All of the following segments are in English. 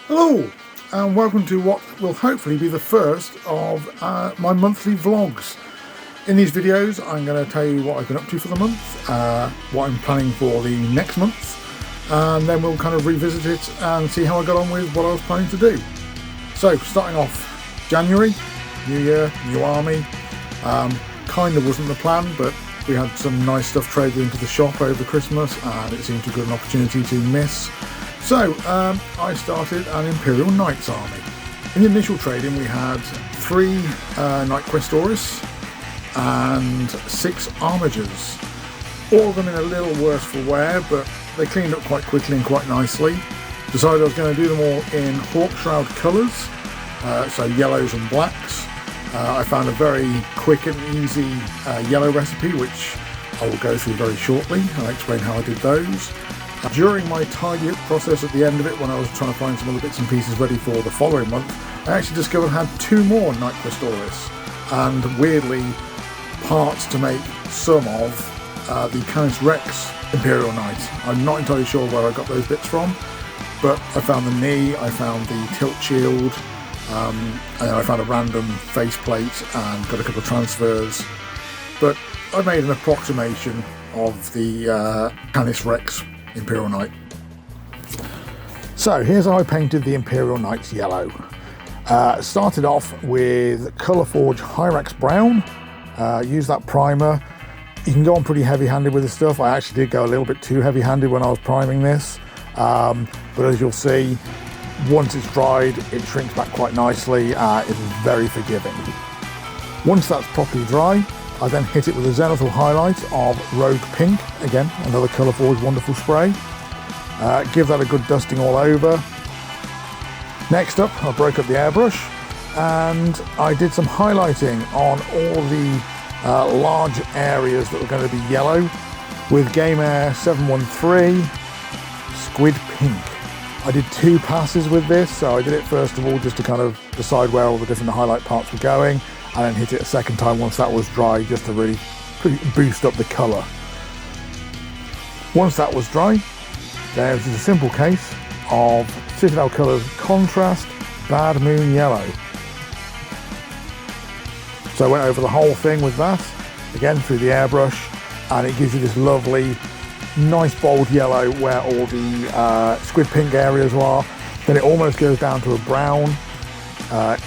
Hello, and welcome to what will hopefully be the first of my monthly vlogs. In these videos, I'm going to tell you what I've been up to for the month, what I'm planning for the next month, and then we'll kind of revisit it and see how I got on with what I was planning to do. So, starting off January, New Year, New Army. Kind of wasn't the plan, but we had some nice stuff traded into the shop over Christmas, and it seemed a good opportunity to miss. So, I started an Imperial Knights army. In the initial trading, we had 3 Knight Questoris and 6 Armigers. All of them in a little worse for wear, but they cleaned up quite quickly and quite nicely. Decided I was going to do them all in Hawkshroud colours, so yellows and blacks. I found a very quick and easy yellow recipe, which I will go through very shortly. I'll explain how I did those. During my tidy up process at the end of it, when I was trying to find some other bits and pieces ready for the following month, I actually discovered I had 2 more Knight Questoris, and weirdly, parts to make some of the Canis Rex Imperial Knight. I'm not entirely sure where I got those bits from, but I found the knee, I found the tilt shield, and then I found a random faceplate and got a couple of transfers. But I made an approximation of the Canis Rex Imperial Knight. So here's how I painted the Imperial Knights yellow. Started off with Colourforge Hyrax Brown. Use that primer. You can go on pretty heavy-handed with this stuff. I actually did go a little bit too heavy-handed when I was priming this, but as you'll see, once it's dried, it shrinks back quite nicely. It's very forgiving. Once that's properly dry, I then hit it with a zenithal highlight of Rogue Pink, again another Colourforge wonderful spray. Give that a good dusting all over. Next up, I broke up the airbrush and I did some highlighting on all the large areas that were going to be yellow with Game Air 713 Squid Pink. I did 2 passes with this, so I did it first of all just to kind of decide where all the different highlight parts were going, and then hit it a second time once that was dry, just to really boost up the colour. Once that was dry, there was a simple case of Citadel Colours Contrast Bad Moon Yellow. So I went over the whole thing with that, again through the airbrush, and it gives you this lovely, nice bold yellow where all the squid pink areas are. Then it almost goes down to a brown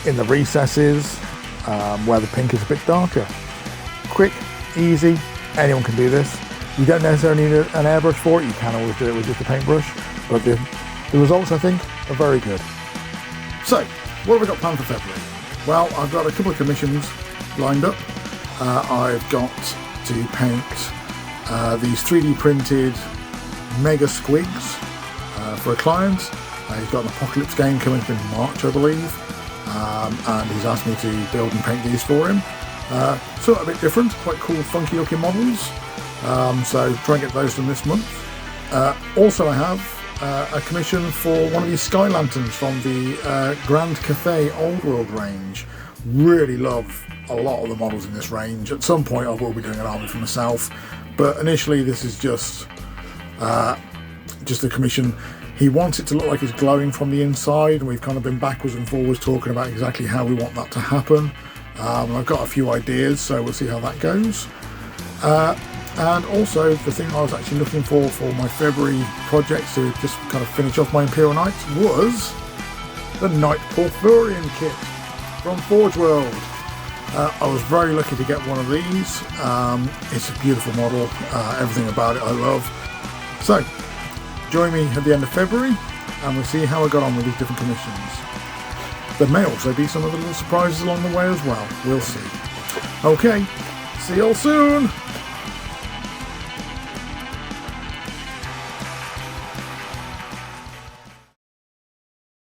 in the recesses, where the pink is a bit darker. Quick, easy, anyone can do this. You don't necessarily need an airbrush for it, you can always do it with just a paintbrush, but the results, I think, are very good. So, what have we got planned for February? Well, I've got a couple of commissions lined up. I've got to paint these 3D printed mega squigs for a client. He's got an Apocalypse game coming up in March, I believe. And he's asked me to build and paint these for him. Sort of a bit different, quite cool, funky looking models. So try and get those done this month. Also I have a commission for one of these sky lanterns from the Grand Cathay Old World range. Really love a lot of the models in this range. At some point I will be doing an army for myself, but initially this is just a commission. He wants it to look like it's glowing from the inside, and we've kind of been backwards and forwards talking about exactly how we want that to happen. I've got a few ideas, so we'll see how that goes. And also the thing I was actually looking for my February project to just kind of finish off my Imperial Knights was the Knight Porphyrion kit from Forge World. I was very lucky to get one of these. It's a beautiful model, everything about it I love. So, join me at the end of February and we'll see how I got on with these different commissions. There may also be some other little surprises along the way as well. We'll see. Okay, see you all soon!